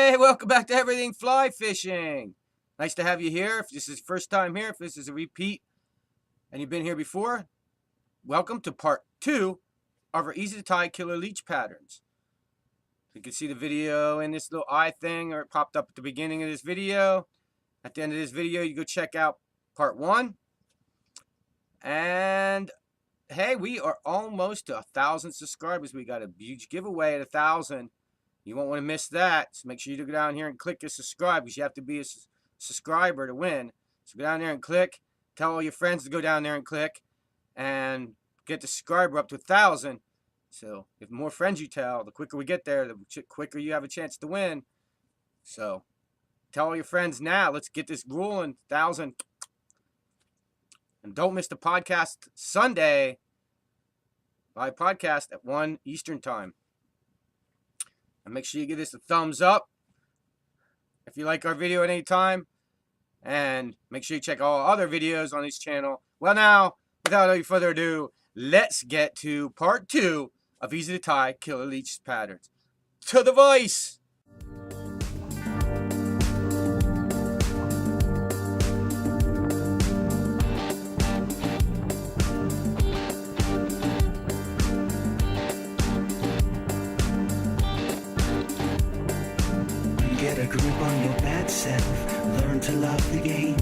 Hey, welcome back to Everything Fly Fishing. Nice to have you here. If this is your first time here, if this is a repeat and you've been here before, welcome to part 2 of our easy to tie killer leech patterns. You can see the video in this little eye thing, or it popped up at the beginning of this video. At the end of this video, you go check out part 1. And hey, we are almost to 1,000 subscribers. We got a huge giveaway at 1,000. You won't want to miss that. So make sure you go down here and click and subscribe, because you have to be a subscriber to win. So go down there and click. Tell all your friends to go down there and click and get the subscriber up to 1,000. So if more friends you tell, the quicker we get there, the quicker you have a chance to win. So tell all your friends now. Let's get this rolling. 1,000. And don't miss the podcast Sunday. Live podcast at 1 Eastern time. And make sure you give this a thumbs up if you like our video at any time. And make sure you check all other videos on this channel. Well, now, without any further ado, let's get to part 2 of easy to tie killer leech patterns. To the vise! Get a grip on your bad self, learn to love the game.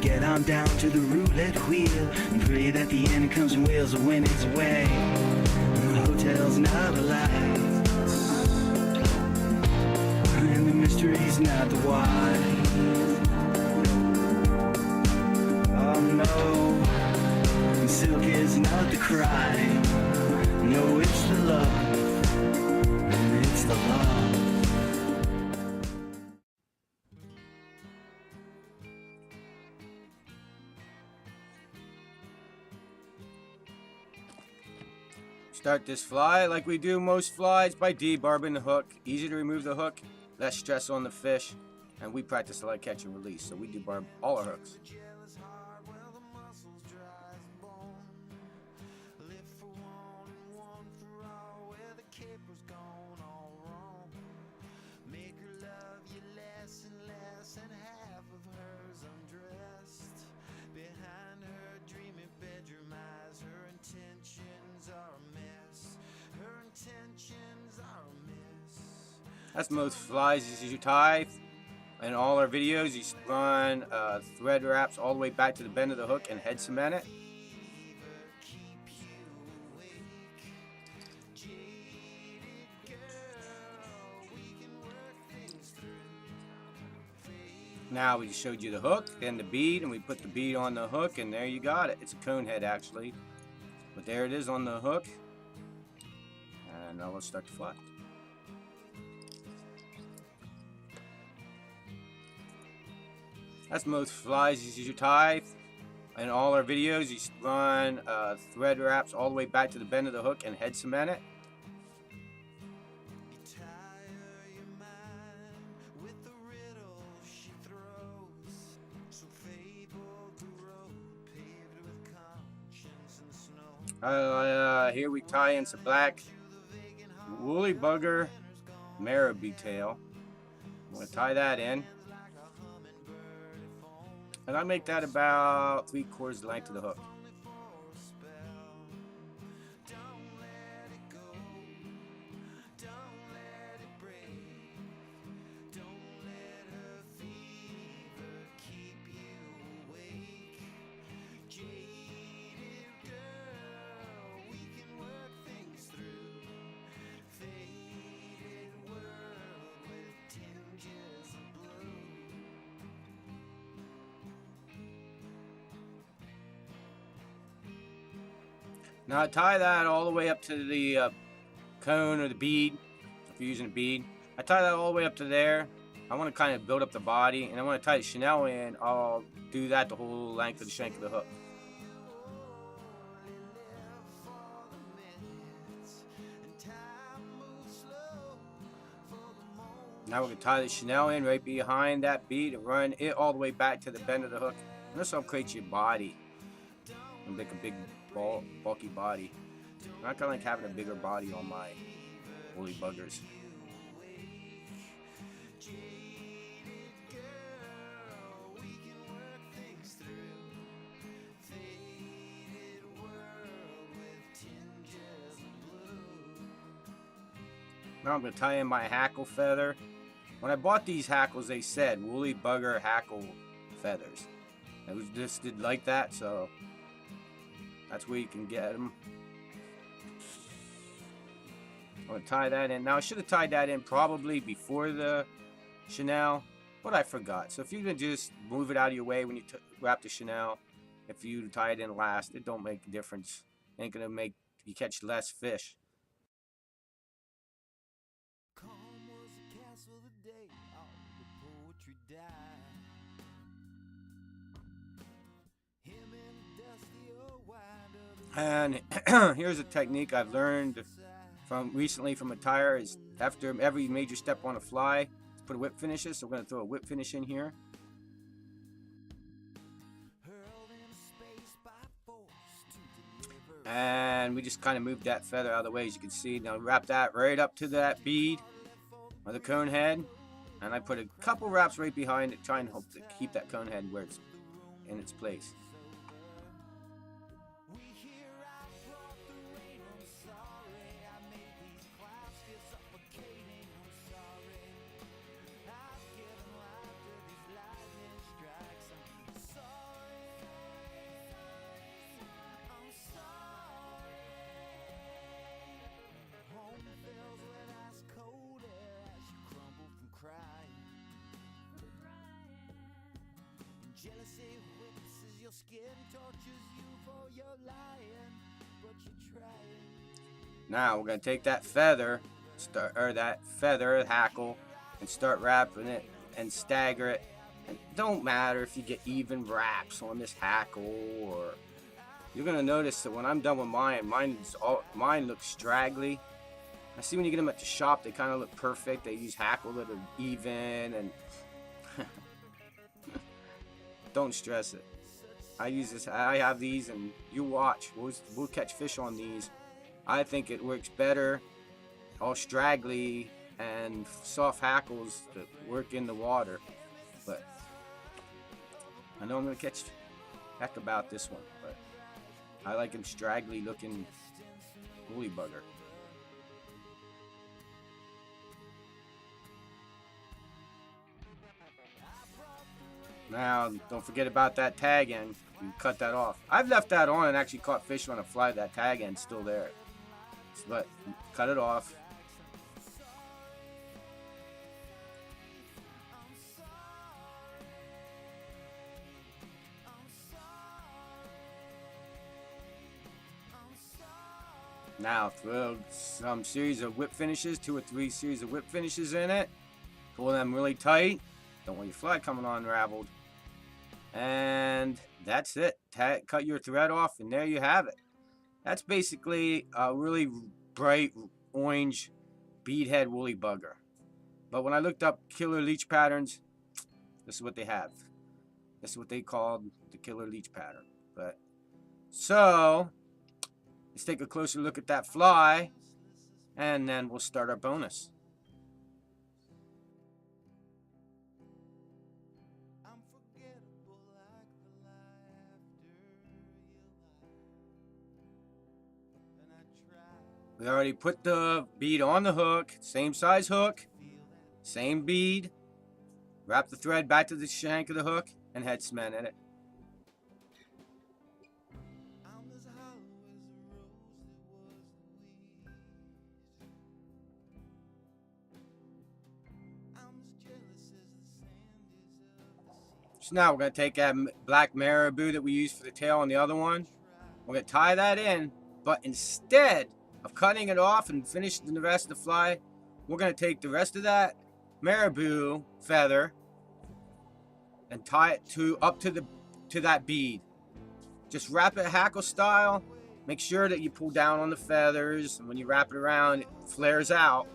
Get on down to the roulette wheel and pray that the end comes and wheels will win its way. The hotel's not alive, and the mystery's not the why. Oh no, silk is not the crime. No, it's the love, and it's the love. Start this fly like we do most flies by debarbing the hook. Easy to remove the hook, less stress on the fish, and we practice a lot of catch and release, so we debarb all our hooks. That's most flies you tie. In all our videos, you run thread wraps all the way back to the bend of the hook and head cement it. Now we showed you the hook and the bead, and we put the bead on the hook, and there you got it. It's a cone head actually, but there it is on the hook. And now let's start the fly. That's most flies you tie. In all our videos, you run thread wraps all the way back to the bend of the hook and head cement it. Here we tie in some black woolly bugger marabou tail. I'm going to tie that in. And I make that about 3/4 the length of the hook. Now I tie that all the way up to the cone or the bead, if you're using a bead. I tie that all the way up to there. I want to kind of build up the body, and I want to tie the chenille in. I'll do that the whole length of the shank of the hook. Now we're going to tie the chenille in right behind that bead and run it all the way back to the bend of the hook. And this will create your body and make a big bulky body. I kind of like having a bigger body on my woolly buggers. Now I'm going to tie in my hackle feather. When I bought these hackles, they said woolly bugger hackle feathers. It was just did like that, so that's where you can get them. I'm going to tie that in. Now, I should have tied that in probably before the chenille, but I forgot. So if you can just move it out of your way when you wrap the chenille, if you tie it in last, it don't make a difference. It ain't going to make you catch less fish. And here's a technique I've learned recently from a tire is after every major step on a fly, put a whip finishes. So we're going to throw a whip finish in here. And we just kind of moved that feather out of the way, as you can see. Now wrap that right up to that bead or the cone head. And I put a couple wraps right behind it, trying to hope to keep that cone head where it's in its place. Jealousy whips your skin, tortures you for your lying, but you're trying. Now we're gonna take that feather, that feather hackle, and start wrapping it and stagger it. And don't matter if you get even wraps on this hackle, or you're gonna notice that when I'm done with mine looks straggly. I see when you get them at the shop, they kind of look perfect. They use hackle that are even and. Don't stress it. I use this. I have these, and you watch. We'll catch fish on these. I think it works better, all straggly and soft hackles that work in the water. But I know I'm gonna catch heck about this one. But I like him straggly looking woolly bugger. Now, don't forget about that tag end. You cut that off. I've left that on and actually caught fish on a fly. That tag end's still there. But cut it off. Now, throw some series of whip finishes, 2 or 3 series of whip finishes in it. Pull them really tight. Don't want your fly coming unraveled. And that's it. Cut your thread off, and there you have it. That's basically a really bright orange beadhead woolly bugger. But when I looked up killer leech patterns, this is what they have. This is what they called the killer leech pattern. But so let's take a closer look at that fly, and then we'll start our bonus. We already put the bead on the hook, same size hook, same bead. Wrap the thread back to the shank of the hook and head cement in it. So now we're going to take that black marabou that we used for the tail on the other one. We're going to tie that in, but instead of cutting it off and finishing the rest of the fly, we're going to take the rest of that marabou feather and tie it up to that bead. Just wrap it hackle style. Make sure that you pull down on the feathers, and when you wrap it around, it flares out.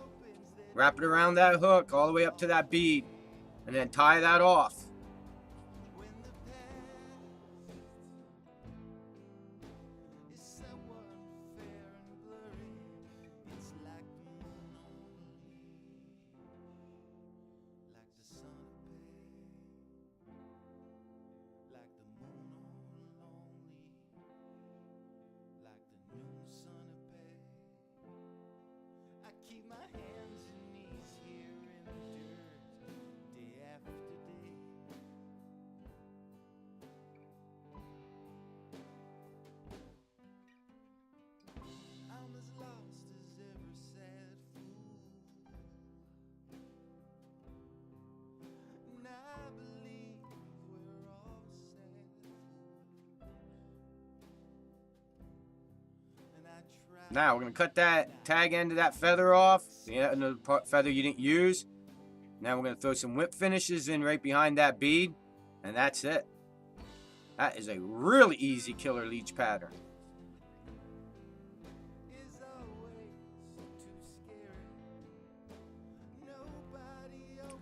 Wrap it around that hook all the way up to that bead, and then tie that off. Keep my hands Now we're going to cut that tag end of that feather off, the end of the feather you didn't use. Now we're going to throw some whip finishes in right behind that bead, and that's it. That is a really easy killer leech pattern.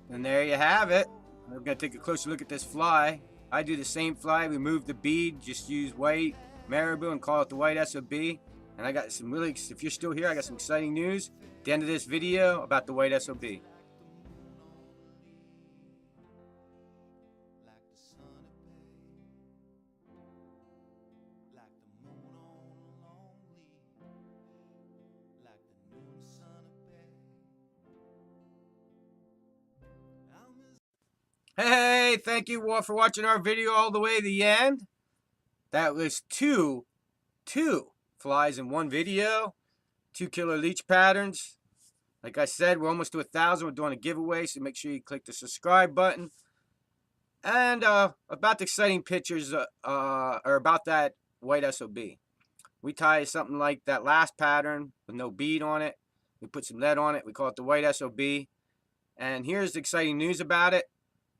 And there you have it. We're going to take a closer look at this fly. I do the same fly, remove the bead, just use white marabou and call it the white SOB. And I got some really, if you're still here, I got some exciting news at the end of this video about the white SOB. Hey, thank you all for watching our video all the way to the end. That was two flies in one video, 2 killer leech patterns. Like I said, we're almost to 1,000. We're doing a giveaway, so make sure you click the subscribe button. And about the exciting pictures, or about that white SOB. We tie something like that last pattern with no bead on it. We put some lead on it. We call it the white SOB. And here's the exciting news about it.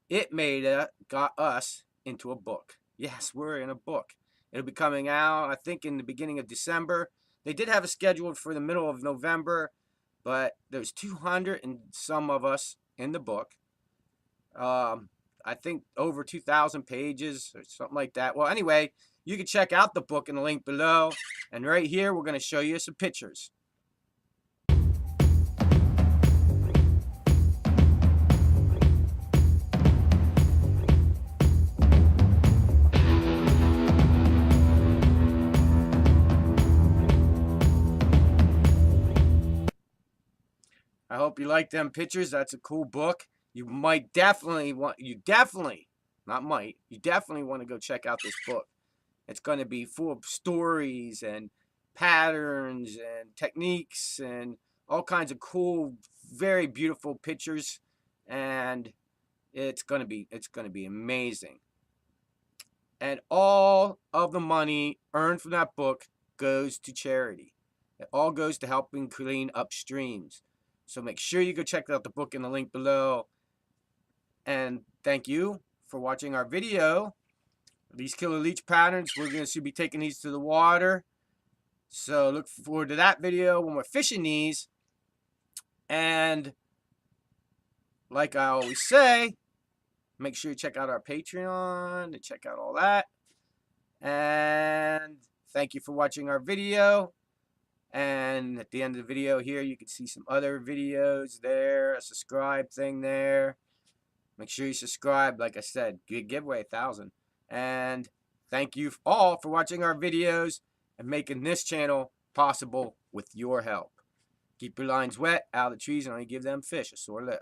It got us into a book. Yes, we're in a book. It'll be coming out, I think, in the beginning of December. They did have a schedule for the middle of November, but there's 200 and some of us in the book. I think over 2,000 pages or something like that. Well, anyway, you can check out the book in the link below. And right here, we're going to show you some pictures. I hope you like them pictures. That's a cool book. You definitely want to go check out this book. It's going to be full of stories and patterns and techniques and all kinds of cool, very beautiful pictures, and it's going to be amazing. And all of the money earned from that book goes to charity. It all goes to helping clean up streams. So make sure you go check out the book in the link below. And thank you for watching our video. These killer leech patterns, we're going to be taking these to the water. So look forward to that video when we're fishing these. And like I always say, make sure you check out our Patreon and check out all that. And thank you for watching our video. And at the end of the video here, you can see some other videos there, a subscribe thing there. Make sure you subscribe. Like I said, good giveaway, 1,000. And thank you all for watching our videos and making this channel possible with your help. Keep your lines wet, out of the trees, and only give them fish a sore lip.